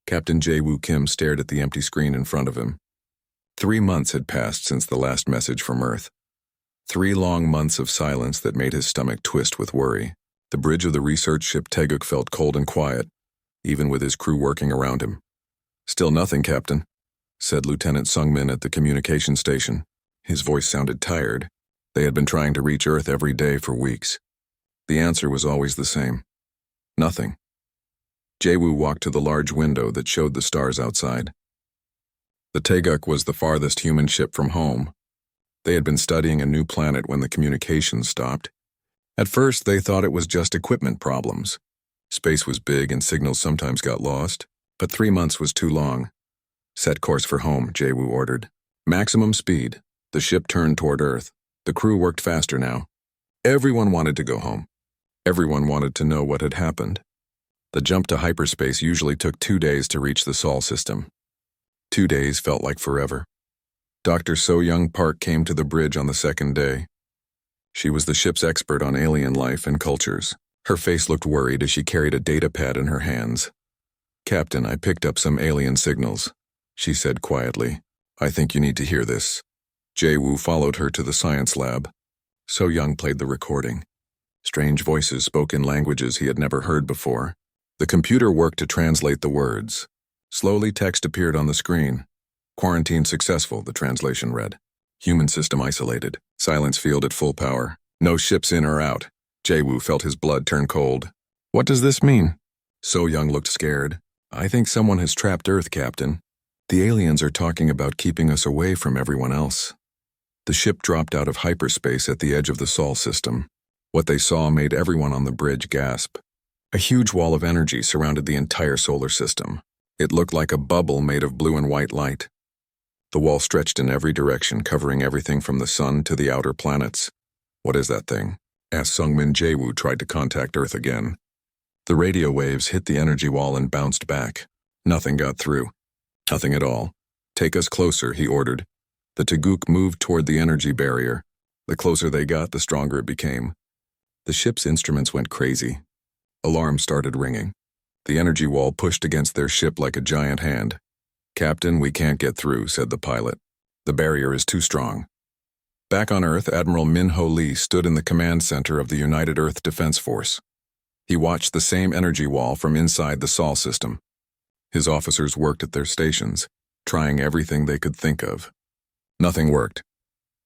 Captain Jae-woo Kim stared at the empty screen in front of him. 3 months had passed since the last message from Earth. 3 long months of silence that made his stomach twist with worry. The bridge of the research ship Taeguk felt cold and quiet, even with his crew working around him. "Still nothing, Captain," said Lieutenant Sungmin at the communication station. His voice sounded tired. They had been trying to reach Earth every day for weeks. The answer was always the same. Nothing. Jae-woo walked to the large window that showed the stars outside. The Taeguk was the farthest human ship from home. They had been studying a new planet when the communications stopped. At first, they thought it was just equipment problems. Space was big and signals sometimes got lost, but 3 months was too long. "Set course for home," Jae-woo ordered. Maximum speed. The ship turned toward Earth. The crew worked faster now. Everyone wanted to go home. Everyone wanted to know what had happened. The jump to hyperspace usually took 2 days to reach the Sol system. 2 days felt like forever. Dr. So-young Park came to the bridge on the second day. She was the ship's expert on alien life and cultures. Her face looked worried as she carried a data pad in her hands. "Captain, I picked up some alien signals," she said quietly. "I think you need to hear this." Jae-woo followed her to the science lab. So-young played the recording. Strange voices spoke in languages he had never heard before. The computer worked to translate the words. Slowly, text appeared on the screen. "Quarantine successful," the translation read. "Human system isolated. Silence field at full power. No ships in or out." Jae-woo felt his blood turn cold. "What does this mean?" So-young looked scared. "I think someone has trapped Earth, Captain. The aliens are talking about keeping us away from everyone else." The ship dropped out of hyperspace at the edge of the Sol system. What they saw made everyone on the bridge gasp. A huge wall of energy surrounded the entire solar system. It looked like a bubble made of blue and white light. The wall stretched in every direction, covering everything from the sun to the outer planets. "What is that thing?" asked Sungmin. Jae-woo tried to contact Earth again. The radio waves hit the energy wall and bounced back. Nothing got through. Nothing at all. "Take us closer," he ordered. The Taeguk moved toward the energy barrier. The closer they got, the stronger it became. The ship's instruments went crazy. Alarms started ringing. The energy wall pushed against their ship like a giant hand. "Captain, we can't get through," said the pilot. "The barrier is too strong." Back on Earth, Admiral Min-ho Lee stood in the command center of the United Earth Defense Force. He watched the same energy wall from inside the Sol system. His officers worked at their stations, trying everything they could think of. Nothing worked.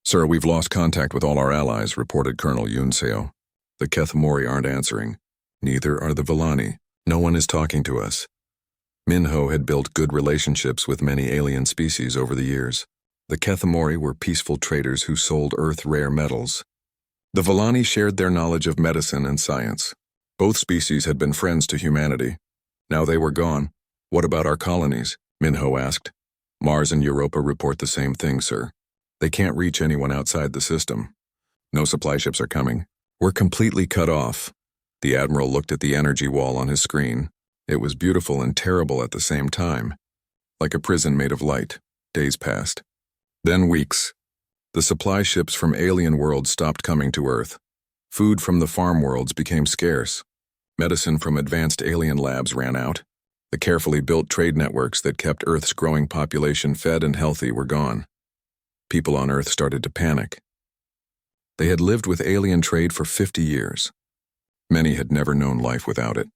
"Sir, we've lost contact with all our allies," reported Colonel Yoon Seo. "The Kethmori aren't answering. Neither are the Villani. No one is talking to us." Min-ho had built good relationships with many alien species over the years. The Kethmori were peaceful traders who sold Earth rare metals. The Villani shared their knowledge of medicine and science. Both species had been friends to humanity. Now they were gone. "What about our colonies?" Min-ho asked. "Mars and Europa report the same thing, sir. They can't reach anyone outside the system. No supply ships are coming. We're completely cut off." The Admiral looked at the energy wall on his screen. It was beautiful and terrible at the same time. Like a prison made of light. Days passed. Then weeks. The supply ships from alien worlds stopped coming to Earth. Food from the farm worlds became scarce. Medicine from advanced alien labs ran out. The carefully built trade networks that kept Earth's growing population fed and healthy were gone. People on Earth started to panic. They had lived with alien trade for 50 years. Many had never known life without it.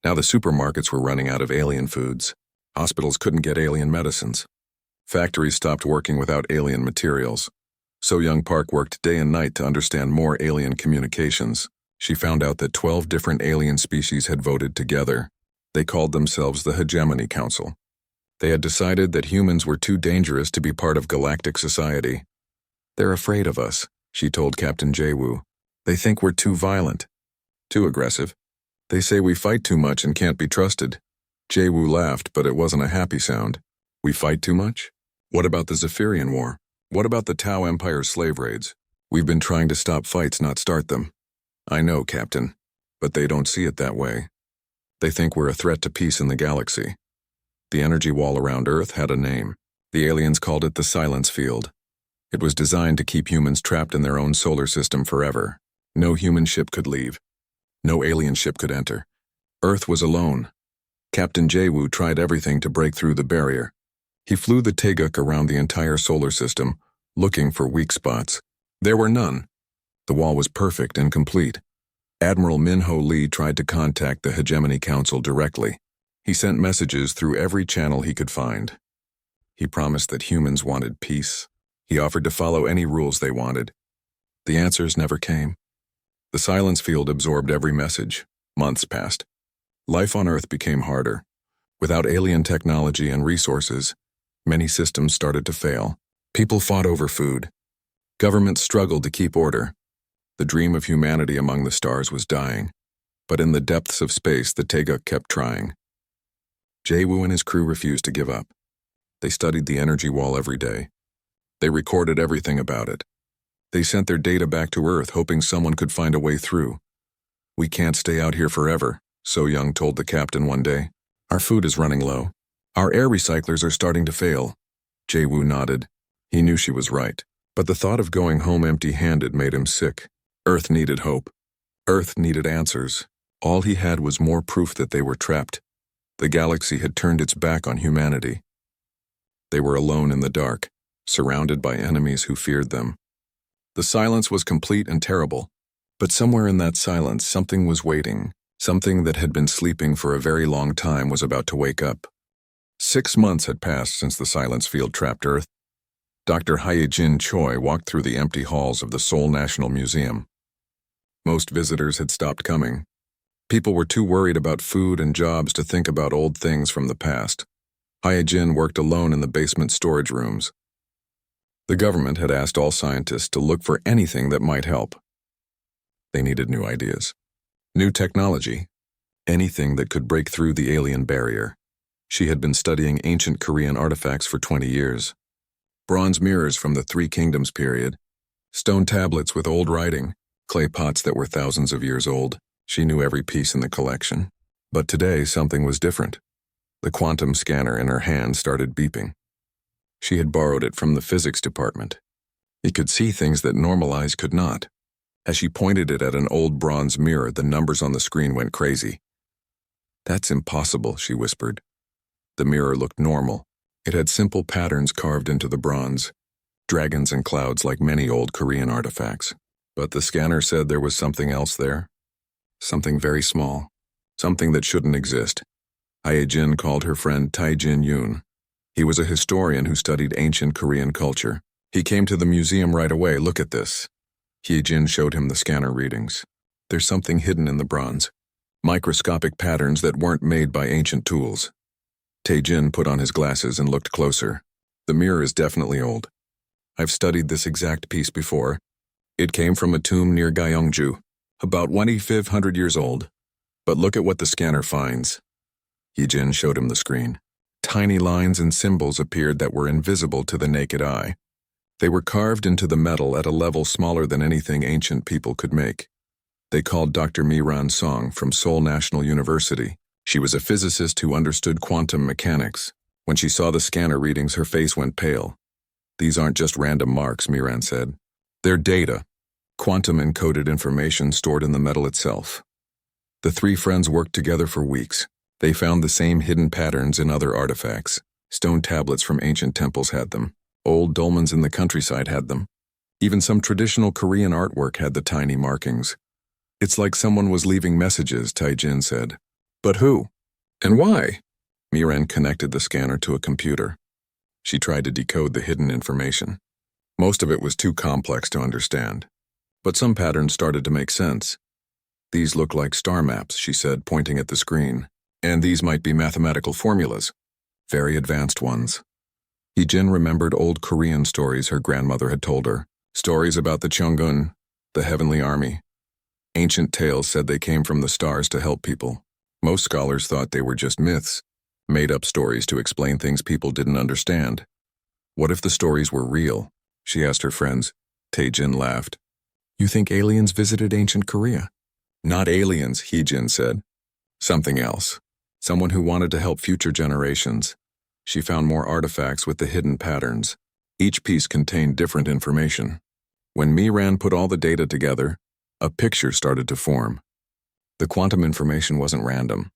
Now the supermarkets were running out of alien foods. Hospitals couldn't get alien medicines. Factories stopped working without alien materials. So-young Park worked day and night to understand more alien communications. She found out that 12 different alien species had voted together. They called themselves the Hegemony Council. They had decided that humans were too dangerous to be part of galactic society. "They're afraid of us," she told Captain Jae-woo. "They think we're too violent. Too aggressive. They say we fight too much and can't be trusted." Jae-woo laughed, but it wasn't a happy sound. "We fight too much? What about the Zephyrian War? What about the Tau Empire's slave raids? We've been trying to stop fights, not start them." "I know, Captain, but they don't see it that way. They think we're a threat to peace in the galaxy." The energy wall around Earth had a name. The aliens called it the Silence Field. It was designed to keep humans trapped in their own solar system forever. No human ship could leave. No alien ship could enter. Earth was alone. Captain Jae-woo tried everything to break through the barrier. He flew the Taeguk around the entire solar system, looking for weak spots. There were none. The wall was perfect and complete. Admiral Min-ho Lee tried to contact the Hegemony Council directly. He sent messages through every channel he could find. He promised that humans wanted peace. He offered to follow any rules they wanted. The answers never came. The silence field absorbed every message. Months passed. Life on Earth became harder. Without alien technology and resources, many systems started to fail. People fought over food. Governments struggled to keep order. The dream of humanity among the stars was dying. But in the depths of space, the Taeguk kept trying. Jae-woo and his crew refused to give up. They studied the energy wall every day. They recorded everything about it. They sent their data back to Earth, hoping someone could find a way through. "We can't stay out here forever," So-young told the captain one day. "Our food is running low. Our air recyclers are starting to fail." Jae-woo nodded. He knew she was right. But the thought of going home empty-handed made him sick. Earth needed hope. Earth needed answers. All he had was more proof that they were trapped. The galaxy had turned its back on humanity. They were alone in the dark, surrounded by enemies who feared them. The silence was complete and terrible. But somewhere in that silence, something was waiting. Something that had been sleeping for a very long time was about to wake up. 6 months had passed since the silence field trapped Earth. Dr. Hyejin Choi walked through the empty halls of the Seoul National Museum. Most visitors had stopped coming. People were too worried about food and jobs to think about old things from the past. Hyejin worked alone in the basement storage rooms. The government had asked all scientists to look for anything that might help. They needed new ideas. New technology. Anything that could break through the alien barrier. She had been studying ancient Korean artifacts for 20 years. Bronze mirrors from the Three Kingdoms period. Stone tablets with old writing. Clay pots that were thousands of years old. She knew every piece in the collection. But today, something was different. The quantum scanner in her hand started beeping. She had borrowed it from the physics department. It could see things that normal eyes could not. As she pointed it at an old bronze mirror, the numbers on the screen went crazy. "That's impossible," she whispered. The mirror looked normal. It had simple patterns carved into the bronze, dragons and clouds like many old Korean artifacts. But the scanner said there was something else there. Something very small. Something that shouldn't exist. Hyejin called her friend Tae-jin Yoon. He was a historian who studied ancient Korean culture. He came to the museum right away. "Look at this." Hyejin showed him the scanner readings. "There's something hidden in the bronze. Microscopic patterns that weren't made by ancient tools." Tae-jin put on his glasses and looked closer. "The mirror is definitely old. I've studied this exact piece before. It came from a tomb near Gyeongju, about 2,500 years old. But look at what the scanner finds." Hyejin showed him the screen. Tiny lines and symbols appeared that were invisible to the naked eye. They were carved into the metal at a level smaller than anything ancient people could make. They called Dr. Mi-ran Song from Seoul National University. She was a physicist who understood quantum mechanics. When she saw the scanner readings, her face went pale. "These aren't just random marks," Mi-ran said. "They're data. Quantum-encoded information stored in the metal itself." The three friends worked together for weeks. They found the same hidden patterns in other artifacts. Stone tablets from ancient temples had them. Old dolmens in the countryside had them. Even some traditional Korean artwork had the tiny markings. "It's like someone was leaving messages," Tae-jin said. "But who? And why?" Mi-ran connected the scanner to a computer. She tried to decode the hidden information. Most of it was too complex to understand. But some patterns started to make sense. "These look like star maps," she said, pointing at the screen. "And these might be mathematical formulas. Very advanced ones." Hyejin remembered old Korean stories her grandmother had told her. Stories about the Cheongun, the heavenly army. Ancient tales said they came from the stars to help people. Most scholars thought they were just myths, made-up stories to explain things people didn't understand. What if the stories were real? She asked her friends. Tae-jin laughed. "You think aliens visited ancient Korea?" "Not aliens," Hyejin said. "Something else. Someone who wanted to help future generations." She found more artifacts with the hidden patterns. Each piece contained different information. When Mi-ran put all the data together, a picture started to form. The quantum information wasn't random.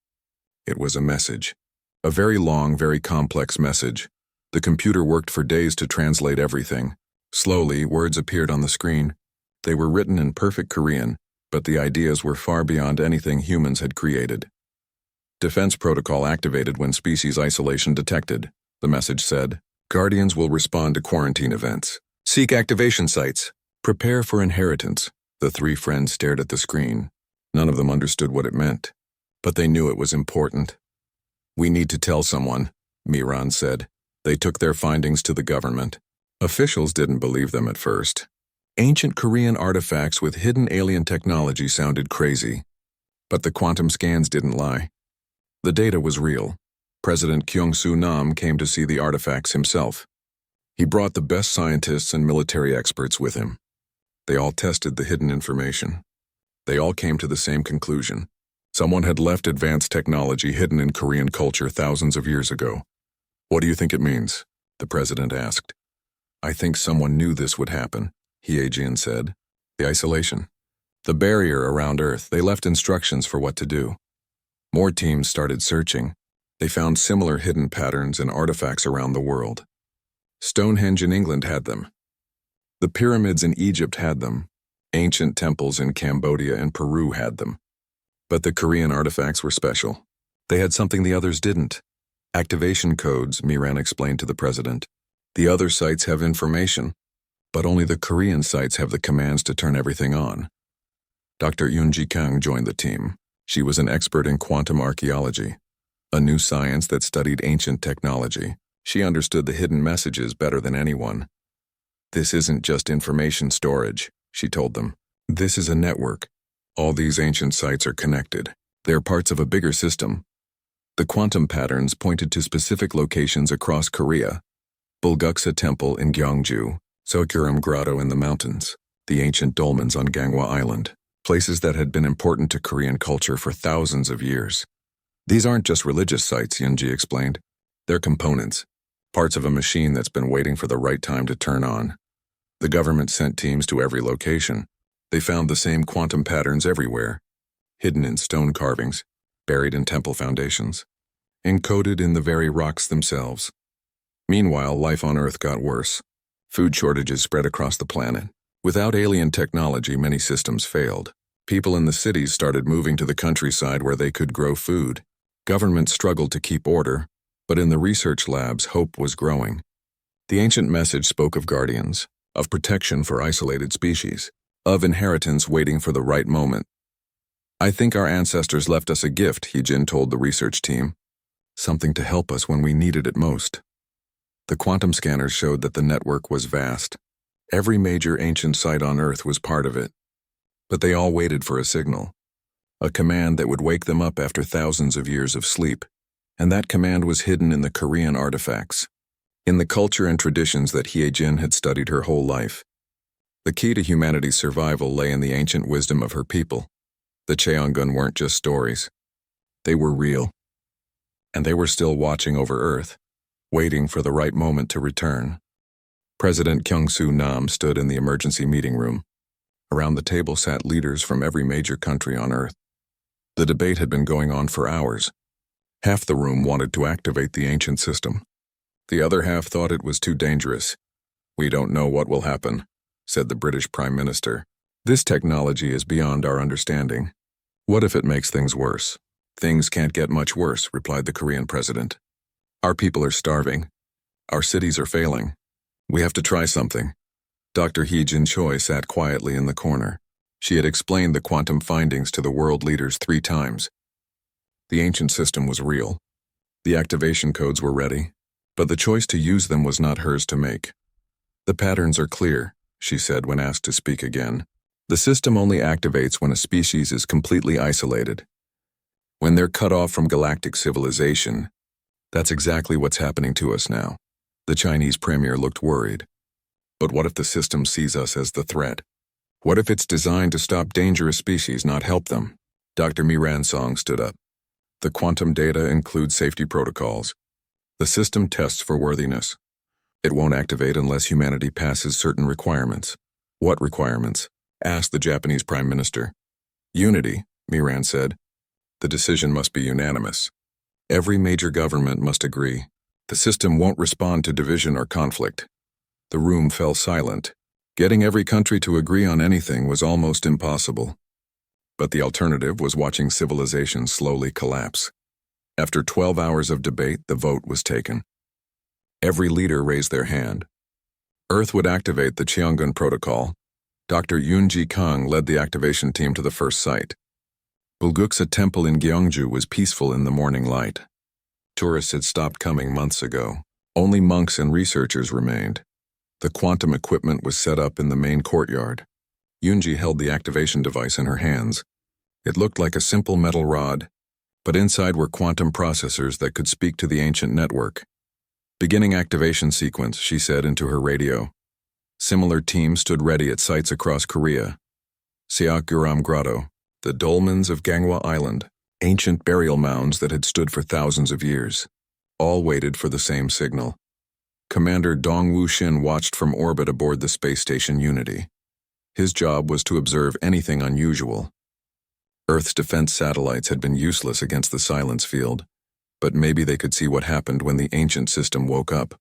It was a message. A very long, very complex message. The computer worked for days to translate everything. Slowly, words appeared on the screen. They were written in perfect Korean, but the ideas were far beyond anything humans had created. Defense protocol activated when species isolation detected, the message said. Guardians will respond to quarantine events. Seek activation sites. Prepare for inheritance. The three friends stared at the screen. None of them understood what it meant, but they knew it was important. We need to tell someone, Miran said. They took their findings to the government. Officials didn't believe them at first. Ancient Korean artifacts with hidden alien technology sounded crazy. But the quantum scans didn't lie. The data was real. President Kyung-soo Nam came to see the artifacts himself. He brought the best scientists and military experts with him. They all tested the hidden information. They all came to the same conclusion. Someone had left advanced technology hidden in Korean culture thousands of years ago. What do you think it means? The president asked. I think someone knew this would happen, Hye-jin said. The isolation. The barrier around Earth, they left instructions for what to do. More teams started searching. They found similar hidden patterns and artifacts around the world. Stonehenge in England had them. The pyramids in Egypt had them. Ancient temples in Cambodia and Peru had them. But the Korean artifacts were special. They had something the others didn't. Activation codes, Miran explained to the president. The other sites have information, but only the Korean sites have the commands to turn everything on. Dr. Yoon Ji-kang joined the team. She was an expert in quantum archaeology, a new science that studied ancient technology. She understood the hidden messages better than anyone. This isn't just information storage, she told them. This is a network. All these ancient sites are connected. They're parts of a bigger system. The quantum patterns pointed to specific locations across Korea. Bulguksa Temple in Gyeongju, Sokguram Grotto in the mountains, the ancient dolmens on Gangwon Island, places that had been important to Korean culture for thousands of years. These aren't just religious sites, Yoon-ji explained. They're components, parts of a machine that's been waiting for the right time to turn on. The government sent teams to every location. They found the same quantum patterns everywhere, hidden in stone carvings, buried in temple foundations, encoded in the very rocks themselves. Meanwhile, life on Earth got worse. Food shortages spread across the planet. Without alien technology, many systems failed. People in the cities started moving to the countryside where they could grow food. Governments struggled to keep order, but in the research labs, hope was growing. The ancient message spoke of guardians, of protection for isolated species, of inheritance waiting for the right moment. I think our ancestors left us a gift, Hye-jin told the research team. Something to help us when we needed it most. The quantum scanners showed that the network was vast. Every major ancient site on Earth was part of it. But they all waited for a signal, a command that would wake them up after thousands of years of sleep. And that command was hidden in the Korean artifacts, in the culture and traditions that Hye-jin had studied her whole life. The key to humanity's survival lay in the ancient wisdom of her people. The Cheongun weren't just stories. They were real. And they were still watching over Earth, waiting for the right moment to return. President Kyung-soo Nam stood in the emergency meeting room. Around the table sat leaders from every major country on Earth. The debate had been going on for hours. Half the room wanted to activate the ancient system. The other half thought it was too dangerous. We don't know what will happen, said the British Prime Minister. This technology is beyond our understanding. What if it makes things worse? Things can't get much worse, replied the Korean president. Our people are starving. Our cities are failing. We have to try something. Dr. Hye-jin Choi sat quietly in the corner. She had explained the quantum findings to the world leaders 3 times. The ancient system was real. The activation codes were ready, but the choice to use them was not hers to make. The patterns are clear, she said when asked to speak again. The system only activates when a species is completely isolated. When they're cut off from galactic civilization. That's exactly what's happening to us now. The Chinese premier looked worried. But what if the system sees us as the threat? What if it's designed to stop dangerous species, not help them? Dr. Miran Song stood up. The quantum data includes safety protocols. The system tests for worthiness. It won't activate unless humanity passes certain requirements. What requirements? Asked the Japanese Prime Minister. Unity, Miran said. The decision must be unanimous. Every major government must agree. The system won't respond to division or conflict. The room fell silent. Getting every country to agree on anything was almost impossible. But the alternative was watching civilization slowly collapse. After 12 hours of debate, the vote was taken. Every leader raised their hand. Earth would activate the Cheongun Protocol. Dr. Yoonji Kang led the activation team to the first site. Bulguksa Temple in Gyeongju was peaceful in the morning light. Tourists had stopped coming months ago. Only monks and researchers remained. The quantum equipment was set up in the main courtyard. Yoonji held the activation device in her hands. It looked like a simple metal rod, but inside were quantum processors that could speak to the ancient network. Beginning activation sequence, she said into her radio. Similar teams stood ready at sites across Korea. Seokguram Grotto, the dolmens of Gangwon Island, ancient burial mounds that had stood for thousands of years. All waited for the same signal. Commander Dong Wu-shin watched from orbit aboard the space station Unity. His job was to observe anything unusual. Earth's defense satellites had been useless against the silence field, but maybe they could see what happened when the ancient system woke up.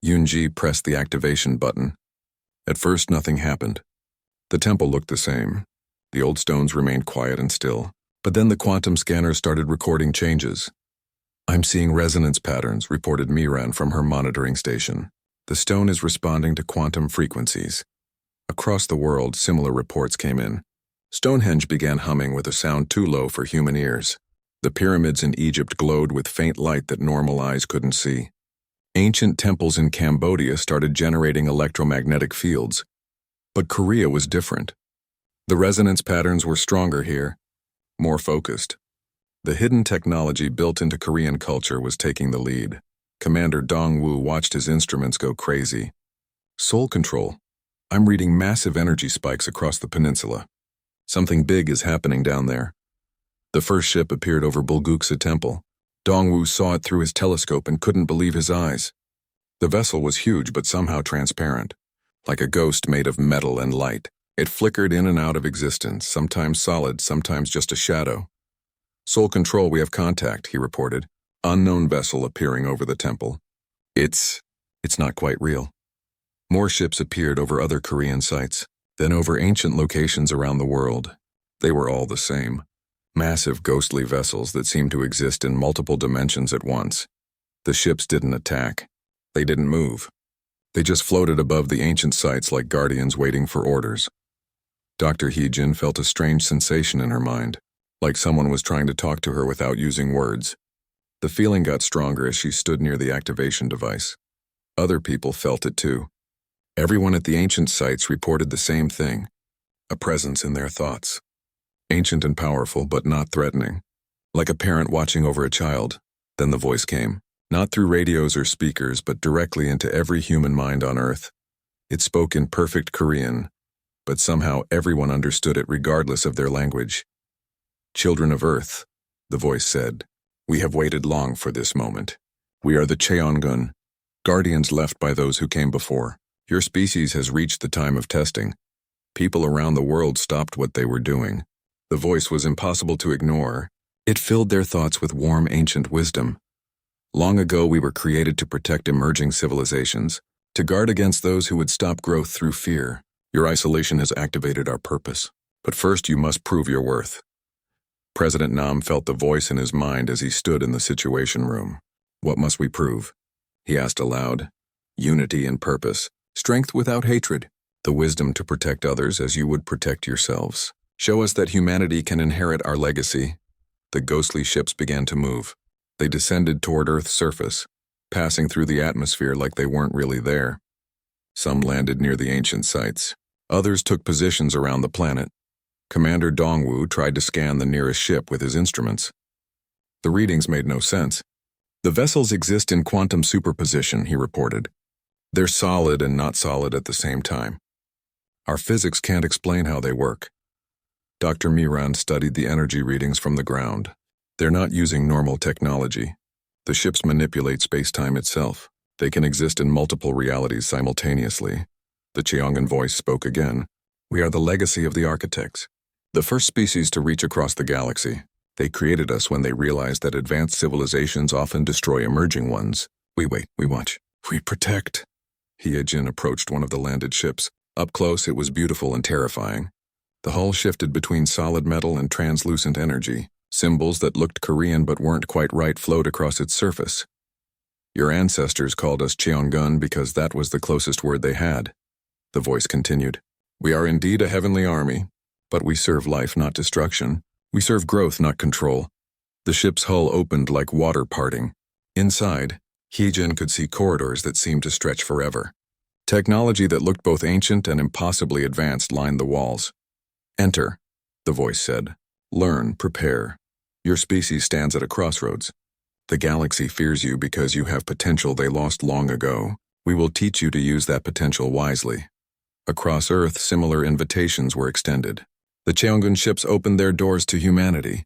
Yoonji pressed the activation button. At first, nothing happened. The temple looked the same. The old stones remained quiet and still, but then the quantum scanners started recording changes. "I'm seeing resonance patterns," reported Miran from her monitoring station. "The stone is responding to quantum frequencies." Across the world, similar reports came in. Stonehenge began humming with a sound too low for human ears. The pyramids in Egypt glowed with faint light that normal eyes couldn't see. Ancient temples in Cambodia started generating electromagnetic fields. But Korea was different. The resonance patterns were stronger here, more focused. The hidden technology built into Korean culture was taking the lead. Commander Dong-woo watched his instruments go crazy. "Soul control. I'm reading massive energy spikes across the peninsula. Something big is happening down there." The first ship appeared over Bulguksa Temple. Dong-woo saw it through his telescope and couldn't believe his eyes. The vessel was huge but somehow transparent, like a ghost made of metal and light. It flickered in and out of existence, sometimes solid, sometimes just a shadow. "Soul control, we have contact," he reported. Unknown vessel appearing over the temple. It's not quite real." More ships appeared over other Korean sites, then over ancient locations around the world. They were all the same. Massive ghostly vessels that seemed to exist in multiple dimensions at once. The ships didn't attack. They didn't move. They just floated above the ancient sites like guardians waiting for orders. Dr. Hee-jin felt a strange sensation in her mind, like someone was trying to talk to her without using words. The feeling got stronger as she stood near the activation device. Other people felt it too. Everyone at the ancient sites reported the same thing, a presence in their thoughts. Ancient and powerful, but not threatening. Like a parent watching over a child. Then the voice came, not through radios or speakers, but directly into every human mind on Earth. It spoke in perfect Korean, but somehow everyone understood it regardless of their language. "Children of Earth," the voice said, "we have waited long for this moment. We are the Cheongun, guardians left by those who came before. Your species has reached the time of testing." People around the world stopped what they were doing. The voice was impossible to ignore. It filled their thoughts with warm ancient wisdom. "Long ago we were created to protect emerging civilizations, to guard against those who would stop growth through fear. Your isolation has activated our purpose. But first you must prove your worth." President Nam felt the voice in his mind as he stood in the situation room. "What must we prove?" he asked aloud. "Unity and purpose, strength without hatred, the wisdom to protect others as you would protect yourselves. Show us that humanity can inherit our legacy." The ghostly ships began to move. They descended toward Earth's surface, passing through the atmosphere like they weren't really there. Some landed near the ancient sites. Others took positions around the planet. Commander Dongwoo tried to scan the nearest ship with his instruments. The readings made no sense. "The vessels exist in quantum superposition," he reported. "They're solid and not solid at the same time. Our physics can't explain how they work." Dr. Miran studied the energy readings from the ground. "They're not using normal technology. The ships manipulate space-time itself. They can exist in multiple realities simultaneously." The Cheongan voice spoke again. "We are the legacy of the architects, the first species to reach across the galaxy. They created us when they realized that advanced civilizations often destroy emerging ones. We wait, we watch, we protect. Hyejin approached one of the landed ships. Up close, it was beautiful and terrifying. The hull shifted between solid metal and translucent energy. Symbols that looked Korean but weren't quite right flowed across its surface. Your ancestors called us Cheongun because that was the closest word they had. The voice continued. We are indeed a heavenly army, but we serve life, not destruction. We serve growth, not control. The ship's hull opened like water parting. Inside, Hyejin could see corridors that seemed to stretch forever. Technology that looked both ancient and impossibly advanced lined the walls. Enter, the voice said. Learn, prepare. Your species stands at a crossroads. The galaxy fears you because you have potential they lost long ago. We will teach you to use that potential wisely. Across Earth, similar invitations were extended. The Cheongun ships opened their doors to humanity.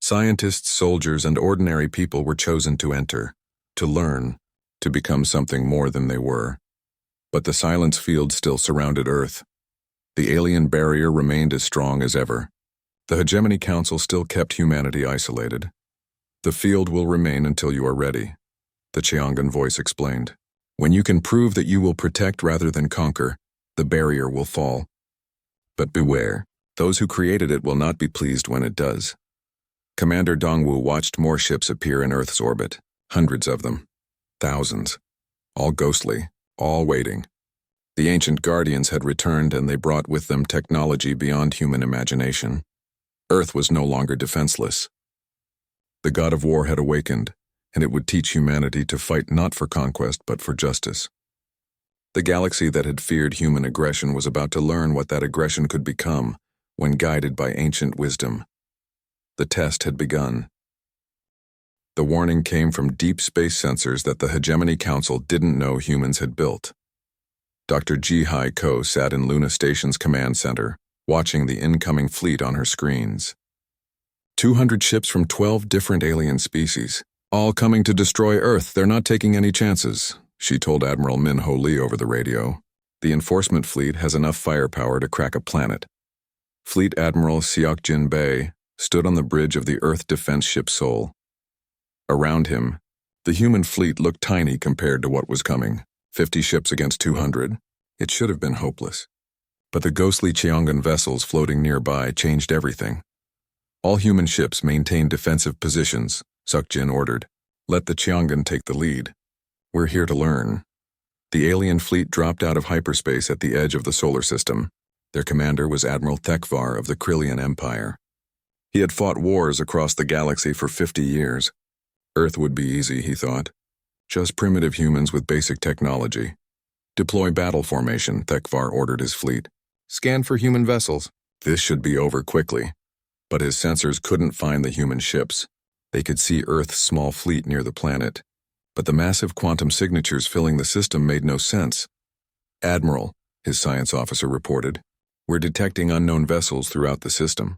Scientists, soldiers, and ordinary people were chosen to enter, to learn, to become something more than they were. But the silence field still surrounded Earth. The alien barrier remained as strong as ever. The Hegemony Council still kept humanity isolated. The field will remain until you are ready, the Cheongun voice explained. When you can prove that you will protect rather than conquer, the barrier will fall. But beware, those who created it will not be pleased when it does. Commander Dongwu watched more ships appear in Earth's orbit, hundreds of them, thousands, all ghostly, all waiting. The ancient guardians had returned and they brought with them technology beyond human imagination. Earth was no longer defenseless. The god of war had awakened, and it would teach humanity to fight not for conquest but for justice. The galaxy that had feared human aggression was about to learn what that aggression could become when guided by ancient wisdom. The test had begun. The warning came from deep space sensors that the Hegemony Council didn't know humans had built. Dr. Ji-Hai Ko sat in Luna Station's command center, watching the incoming fleet on her screens. 200 ships from 12 different alien species, all coming to destroy Earth. They're not taking any chances, she told Admiral Min Ho Lee over the radio. The enforcement fleet has enough firepower to crack a planet. Fleet Admiral Seokjin Bae stood on the bridge of the Earth defense ship Seoul. Around him, the human fleet looked tiny compared to what was coming. 50 ships against 200. It should have been hopeless. But the ghostly Cheongun vessels floating nearby changed everything. All human ships maintain defensive positions, Seokjin ordered. Let the Cheongun take the lead. We're here to learn. The alien fleet dropped out of hyperspace at the edge of the solar system. Their commander was Admiral Thekvar of the Krillian Empire. He had fought wars across the galaxy for 50 years. Earth would be easy, he thought. Just primitive humans with basic technology. Deploy battle formation, Thekvar ordered his fleet. Scan for human vessels. This should be over quickly. But his sensors couldn't find the human ships. They could see Earth's small fleet near the planet. But the massive quantum signatures filling the system made no sense. Admiral, his science officer reported, we're detecting unknown vessels throughout the system.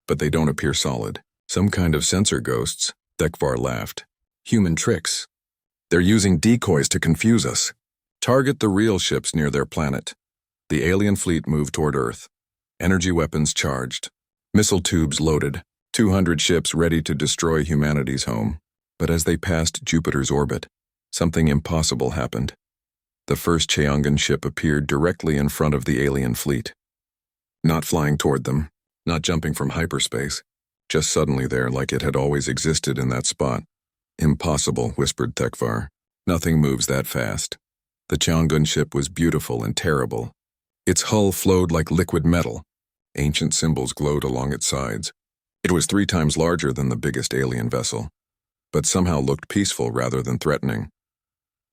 But they don't appear solid. Some kind of sensor ghosts, Thekvar laughed. Human tricks. They're using decoys to confuse us. Target the real ships near their planet. The alien fleet moved toward Earth. Energy weapons charged. Missile tubes loaded. 200 ships ready to destroy humanity's home. But as they passed Jupiter's orbit, something impossible happened. The first Cheongun ship appeared directly in front of the alien fleet. Not flying toward them, not jumping from hyperspace, just suddenly there like it had always existed in that spot. Impossible, whispered Thekvar. Nothing moves that fast. The Cheongun ship was beautiful and terrible. Its hull flowed like liquid metal. Ancient symbols glowed along its sides. It was 3 times larger than the biggest alien vessel, but somehow looked peaceful rather than threatening.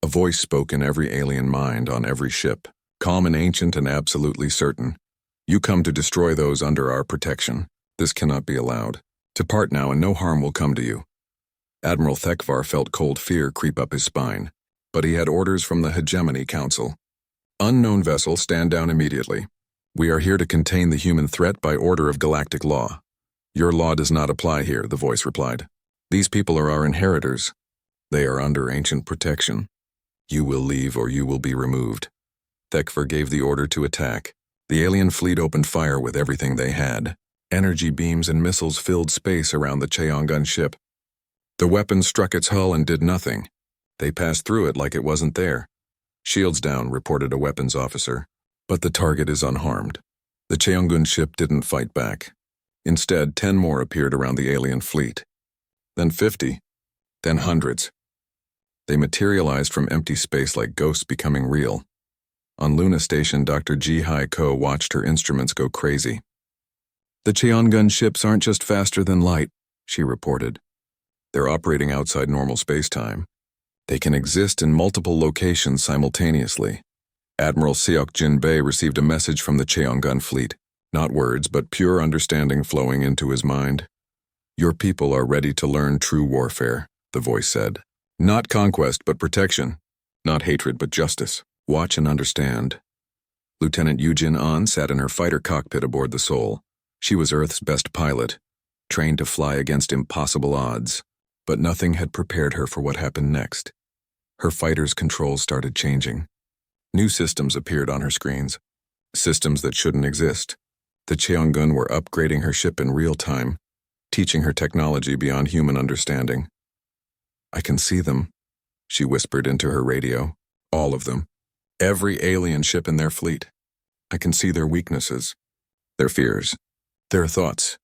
A voice spoke in every alien mind on every ship, calm and ancient and absolutely certain. You come to destroy those under our protection. This cannot be allowed. Depart now and no harm will come to you. Admiral Thekvar felt cold fear creep up his spine, but he had orders from the Hegemony Council. Unknown vessel, stand down immediately. We are here to contain the human threat by order of galactic law. Your law does not apply here, the voice replied. These people are our inheritors. They are under ancient protection. You will leave or you will be removed. Thekvar gave the order to attack. The alien fleet opened fire with everything they had. Energy beams and missiles filled space around the Cheongun ship. The weapon struck its hull and did nothing. They passed through it like it wasn't there. "Shields down," reported a weapons officer. But the target is unharmed. The Cheongun ship didn't fight back. Instead, 10 more appeared around the alien fleet. Then 50. Then hundreds. They materialized from empty space like ghosts becoming real. On Luna Station, Dr. Ji-Hai Ko watched her instruments go crazy. "The Cheongun ships aren't just faster than light," she reported. "They're operating outside normal space-time. They can exist in multiple locations simultaneously." Admiral Seok Jin-Bei received a message from the Cheongun fleet. Not words, but pure understanding flowing into his mind. "Your people are ready to learn true warfare," the voice said. "Not conquest, but protection. Not hatred, but justice. Watch and understand." Lieutenant Yujin An sat in her fighter cockpit aboard the Sol. She was Earth's best pilot, trained to fly against impossible odds. But nothing had prepared her for what happened next. Her fighter's controls started changing. New systems appeared on her screens. Systems that shouldn't exist. The Cheongun were upgrading her ship in real time, teaching her technology beyond human understanding. "I can see them," she whispered into her radio. "All of them. Every alien ship in their fleet. I can see their weaknesses, their fears, their thoughts."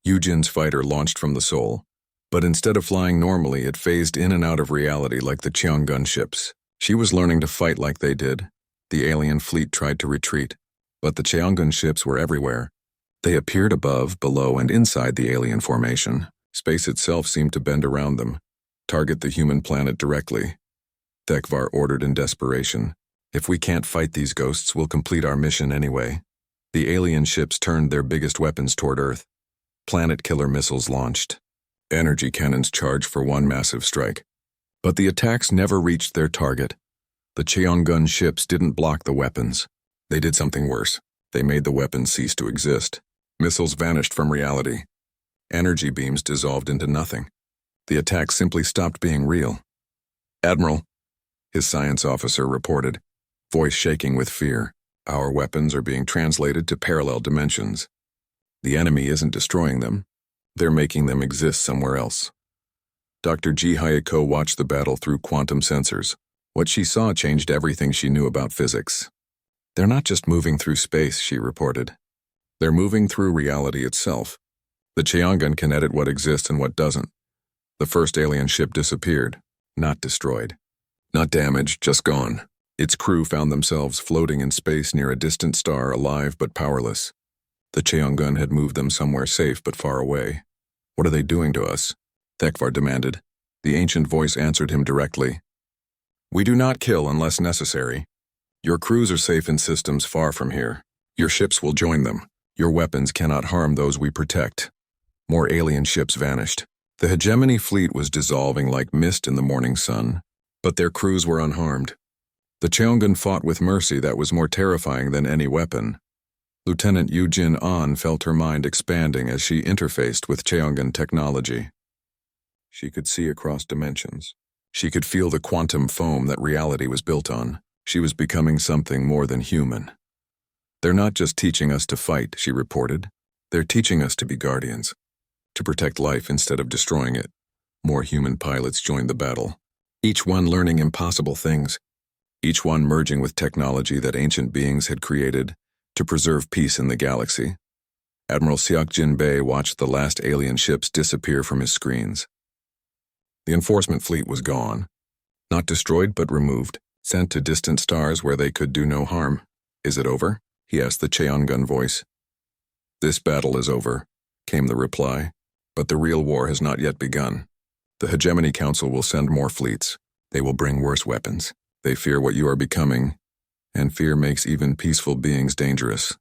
Yujin's fighter launched from the Sol, but instead of flying normally, it phased in and out of reality like the Cheongun ships. She was learning to fight like they did. The alien fleet tried to retreat, but the Cheongun ships were everywhere. They appeared above, below, and inside the alien formation. Space itself seemed to bend around them. "Target the human planet directly," Thekvar ordered in desperation. "If we can't fight these ghosts, we'll complete our mission anyway." The alien ships turned their biggest weapons toward Earth. Planet-killer missiles launched. Energy cannons charged for one massive strike. But the attacks never reached their target. The Cheongun ships didn't block the weapons. They did something worse. They made the weapons cease to exist. Missiles vanished from reality. Energy beams dissolved into nothing. The attack simply stopped being real. "Admiral," his science officer reported, voice shaking with fear, "our weapons are being translated to parallel dimensions. The enemy isn't destroying them. They're making them exist somewhere else." Dr. Ji-Hai Ko watched the battle through quantum sensors. What she saw changed everything she knew about physics. "They're not just moving through space," she reported. "They're moving through reality itself. The Cheongun can edit what exists and what doesn't. The first alien ship disappeared, not destroyed. Not damaged, just gone. Its crew found themselves floating in space near a distant star, alive but powerless. The Cheongun had moved them somewhere safe but far away. "What are they doing to us?" Thekvar demanded. The ancient voice answered him directly. "We do not kill unless necessary. Your crews are safe in systems far from here. Your ships will join them. Your weapons cannot harm those we protect." More alien ships vanished. The hegemony fleet was dissolving like mist in the morning sun, but their crews were unharmed. The Cheongun fought with mercy that was more terrifying than any weapon. Lieutenant Yujin An felt her mind expanding as she interfaced with Cheongun technology. She could see across dimensions. She could feel the quantum foam that reality was built on. She was becoming something more than human. "They're not just teaching us to fight," she reported. "They're teaching us to be guardians, to protect life instead of destroying it." More human pilots joined the battle, each one learning impossible things, each one merging with technology that ancient beings had created to preserve peace in the galaxy. Admiral Seok Jin-Bei watched the last alien ships disappear from his screens. The enforcement fleet was gone. Not destroyed, but removed, sent to distant stars where they could do no harm. "Is it over?" he asked the Cheongun voice. "This battle is over," came the reply, "but the real war has not yet begun. The Hegemony Council will send more fleets. They will bring worse weapons. They fear what you are becoming, and fear makes even peaceful beings dangerous."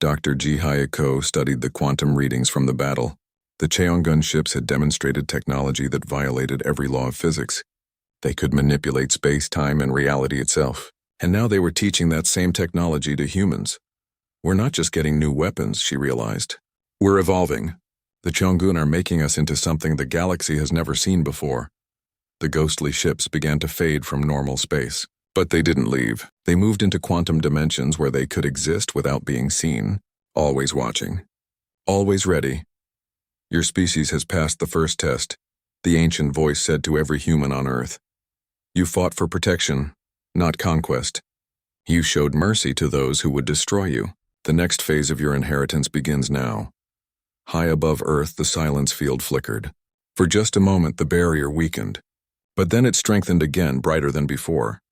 Dr. Ji-Hai Ko studied the quantum readings from the battle. The Cheongun ships had demonstrated technology that violated every law of physics. They could manipulate space, time, and reality itself. And now they were teaching that same technology to humans. "We're not just getting new weapons," she realized. "We're evolving. The Cheongun are making us into something the galaxy has never seen before." The ghostly ships began to fade from normal space. But they didn't leave. They moved into quantum dimensions where they could exist without being seen, always watching, Always ready. Your species has passed the first test, the ancient voice said to every human on Earth. You fought for protection, not conquest. You showed mercy to those who would destroy you. The next phase of your inheritance begins now. High above Earth, the silence field flickered. For just a moment, the barrier weakened. But then it strengthened again, brighter than before.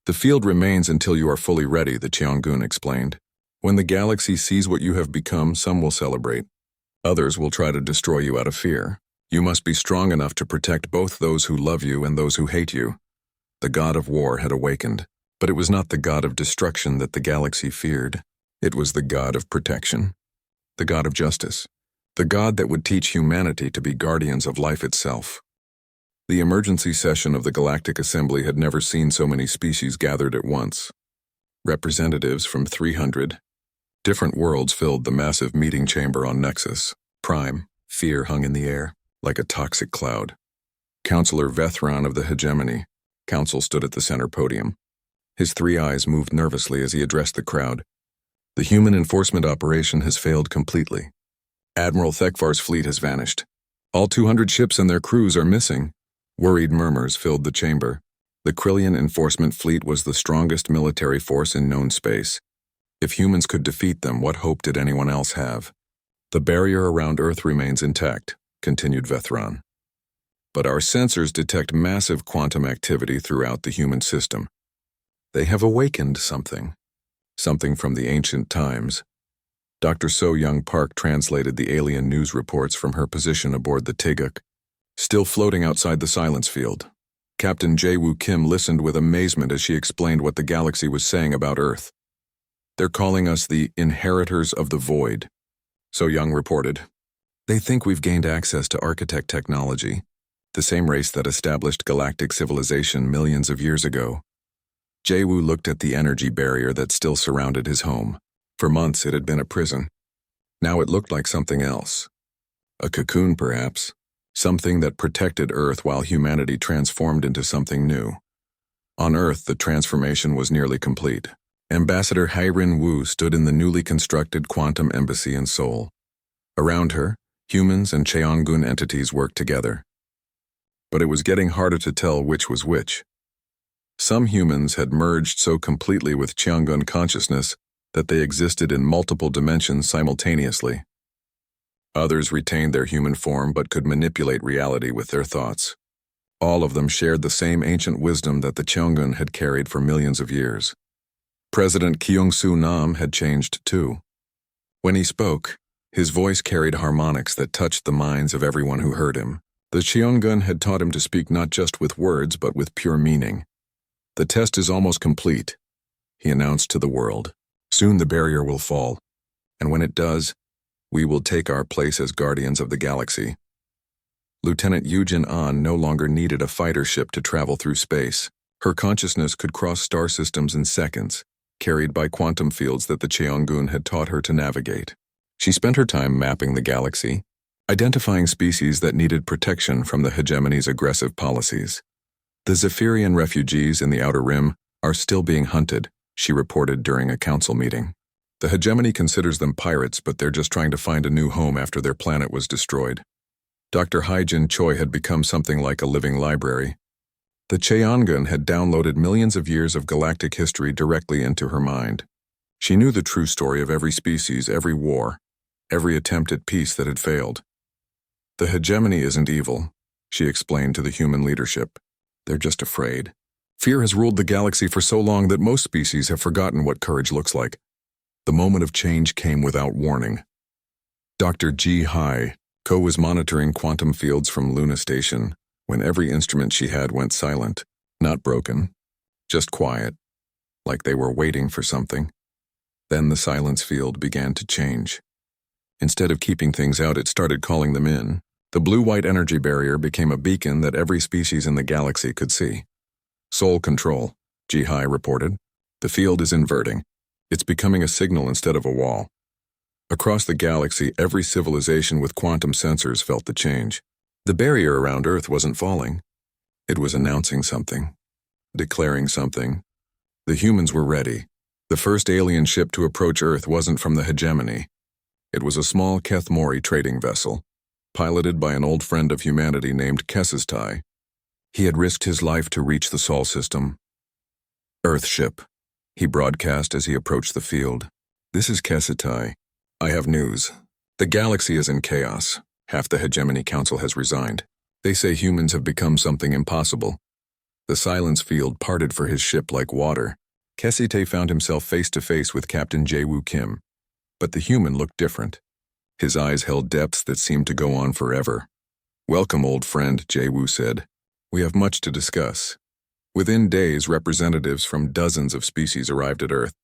The field remains until you are fully ready, the Cheongun explained. When the galaxy sees what you have become, some will celebrate. Others will try to destroy you out of fear. You must be strong enough to protect both those who love you and those who hate you. The god of war had awakened, but it was not the god of destruction that the galaxy feared. It was the god of protection, the god of justice, the god that would teach humanity to be guardians of life itself. The emergency session of the Galactic Assembly had never seen so many species gathered at once. Representatives from 300 different worlds filled the massive meeting chamber on Nexus Prime. Fear hung in the air, like a toxic cloud. Counselor Vethron of the Hegemony Council stood at the center podium. His 3 eyes moved nervously as he addressed the crowd. The human enforcement operation has failed completely. Admiral Thekvar's fleet has vanished. All 200 ships and their crews are missing. Worried murmurs filled the chamber. The Krillian enforcement fleet was the strongest military force in known space. If humans could defeat them, what hope did anyone else have? The barrier around Earth remains intact, continued Vethron. But our sensors detect massive quantum activity throughout the human system. They have awakened something from the ancient times. Dr. So Young Park translated the alien news reports from her position aboard the Tiguk, still floating outside the silence field. Captain Jae-woo Kim listened with amazement as she explained what the galaxy was saying about Earth. They're calling us the inheritors of the void, So Young reported. They think we've gained access to architect technology, the same race that established galactic civilization millions of years ago. Jae-woo looked at the energy barrier that still surrounded his home. For months it had been a prison. Now it looked like something else. A cocoon, perhaps. Something that protected Earth while humanity transformed into something new. On Earth, the transformation was nearly complete. Ambassador Hairin Wu stood in the newly constructed Quantum Embassy in Seoul. Around her, humans and Cheongun entities worked together. But it was getting harder to tell which was which. Some humans had merged so completely with Cheongun consciousness that they existed in multiple dimensions simultaneously. Others retained their human form but could manipulate reality with their thoughts. All of them shared the same ancient wisdom that the Cheongun had carried for millions of years. President Kyung-soo Nam had changed too. When he spoke, his voice carried harmonics that touched the minds of everyone who heard him. The Cheongun had taught him to speak not just with words but with pure meaning. The test is almost complete, he announced to the world. Soon the barrier will fall, and when it does, we will take our place as guardians of the galaxy. Lieutenant Yujin An no longer needed a fighter ship to travel through space. Her consciousness could cross star systems in seconds, carried by quantum fields that the Cheongun had taught her to navigate. She spent her time mapping the galaxy, identifying species that needed protection from the hegemony's aggressive policies. The Zephyrian refugees in the Outer Rim are still being hunted, she reported during a council meeting. The hegemony considers them pirates, but they're just trying to find a new home after their planet was destroyed. Dr. Haijin Choi had become something like a living library. The Cheongun had downloaded millions of years of galactic history directly into her mind. She knew the true story of every species, every war, every attempt at peace that had failed. The hegemony isn't evil, she explained to the human leadership. They're just afraid. Fear has ruled the galaxy for so long that most species have forgotten what courage looks like. The moment of change came without warning. Dr. Ji Hai Ko was monitoring quantum fields from Luna Station when every instrument she had went silent, not broken, just quiet, like they were waiting for something. Then the silence field began to change. Instead of keeping things out, it started calling them in. The blue-white energy barrier became a beacon that every species in the galaxy could see. Soul control, Ji Hai reported. The field is inverting. It's becoming a signal instead of a wall. Across the galaxy, every civilization with quantum sensors felt the change. The barrier around Earth wasn't falling. It was announcing something, declaring something. The humans were ready. The first alien ship to approach Earth wasn't from the hegemony. It was a small Kethmori trading vessel, piloted by an old friend of humanity named Kesistai. He had risked his life to reach the Sol system. "Earth ship," he broadcast as he approached the field. "This is Kesistai. I have news. The galaxy is in chaos. Half the Hegemony Council has resigned. They say humans have become something impossible." The silence field parted for his ship like water. Kesite found himself face to face with Captain Jae-woo Kim. But the human looked different. His eyes held depths that seemed to go on forever. "Welcome, old friend," Jae-woo said. "We have much to discuss." Within days, representatives from dozens of species arrived at Earth.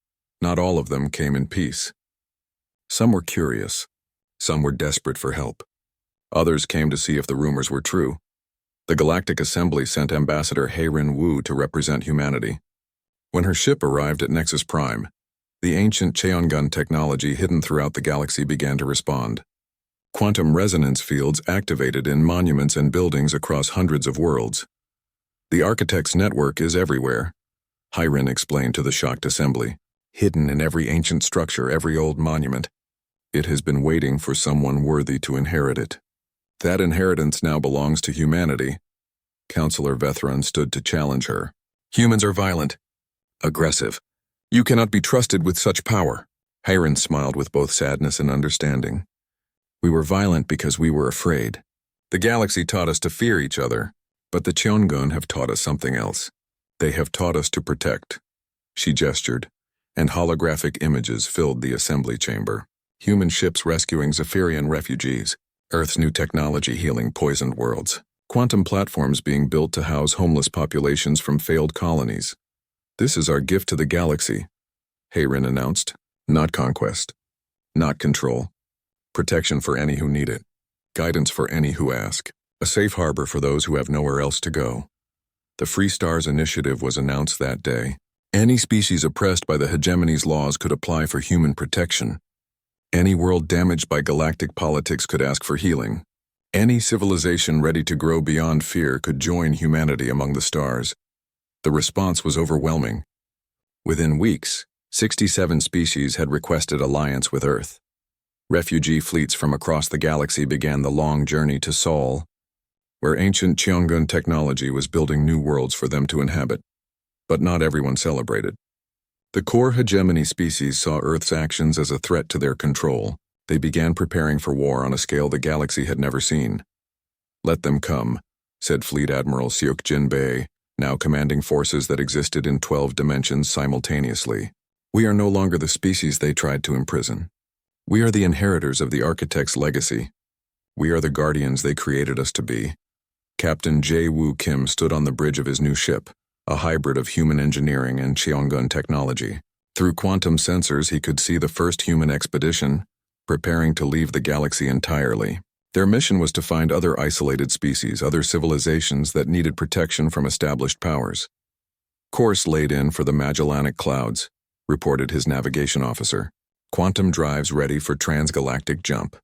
Not all of them came in peace. Some were curious. Some were desperate for help. Others came to see if the rumors were true. The Galactic Assembly sent Ambassador Heirin Wu to represent humanity. When her ship arrived at Nexus Prime, the ancient Cheongun technology hidden throughout the galaxy began to respond. Quantum resonance fields activated in monuments and buildings across hundreds of worlds. "The Architect's network is everywhere," Heirin explained to the shocked assembly. "Hidden in every ancient structure, every old monument. It has been waiting for someone worthy to inherit it. That inheritance now belongs to humanity." Councillor Vethron stood to challenge her. "Humans are violent, aggressive. You cannot be trusted with such power." Heirin smiled with both sadness and understanding. "We were violent because we were afraid. The galaxy taught us to fear each other, but the Cheongun have taught us something else. They have taught us to protect." She gestured, and holographic images filled the assembly chamber. Human ships rescuing Zephyrian refugees, Earth's new technology healing poisoned worlds, quantum platforms being built to house homeless populations from failed colonies. "This is our gift to the galaxy," Heirin announced. "Not conquest. Not control. Protection for any who need it. Guidance for any who ask. A safe harbor for those who have nowhere else to go." The Free Stars Initiative was announced that day. Any species oppressed by the hegemony's laws could apply for human protection. Any world damaged by galactic politics could ask for healing. Any civilization ready to grow beyond fear could join humanity among the stars. The response was overwhelming. Within weeks, 67 species had requested alliance with Earth. Refugee fleets from across the galaxy began the long journey to Sol, where ancient Cheongun technology was building new worlds for them to inhabit. But not everyone celebrated. The core hegemony species saw Earth's actions as a threat to their control. They began preparing for war on a scale the galaxy had never seen. "Let them come," said Fleet Admiral Seok Jin-bae, now commanding forces that existed in 12 dimensions simultaneously. "We are no longer the species they tried to imprison. We are the inheritors of the Architect's legacy. We are the guardians they created us to be." Captain Jae-woo Kim stood on the bridge of his new ship, a hybrid of human engineering and Cheongun technology. Through quantum sensors, he could see the first human expedition, preparing to leave the galaxy entirely. Their mission was to find other isolated species, other civilizations that needed protection from established powers. "Course laid in for the Magellanic Clouds," reported his navigation officer. "Quantum drives ready for transgalactic jump."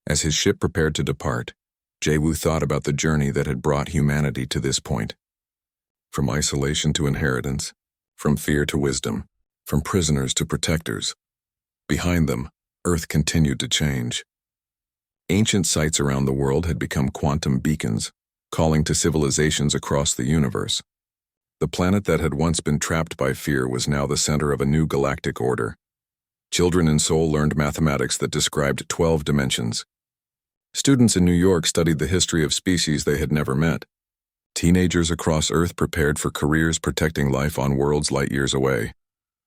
As his ship prepared to depart, Jae-woo thought about the journey that had brought humanity to this point. From isolation to inheritance, from fear to wisdom, from prisoners to protectors. Behind them, Earth continued to change. Ancient sites around the world had become quantum beacons, calling to civilizations across the universe. The planet that had once been trapped by fear was now the center of a new galactic order. Children in Seoul learned mathematics that described 12 dimensions. Students in New York studied the history of species they had never met. Teenagers across Earth prepared for careers protecting life on worlds light years away.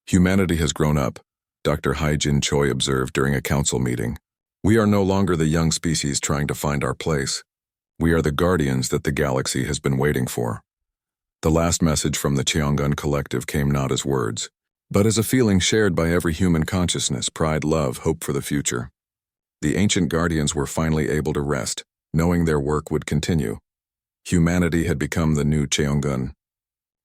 "Humanity has grown up," Dr. Hai-Jin Choi observed during a council meeting. "We are no longer the young species trying to find our place. We are the guardians that the galaxy has been waiting for." The last message from the Cheongun Collective came not as words, but as a feeling shared by every human consciousness: pride, love, hope for the future. The ancient guardians were finally able to rest, knowing their work would continue. Humanity had become the new Cheongun,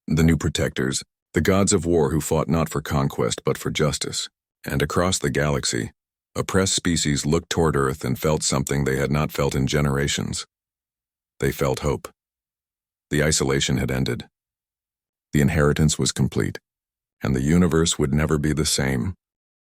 the new protectors, the gods of war who fought not for conquest but for justice. And across the galaxy, oppressed species looked toward Earth and felt something they had not felt in generations. They felt hope. The isolation had ended. The inheritance was complete, and the universe would never be the same.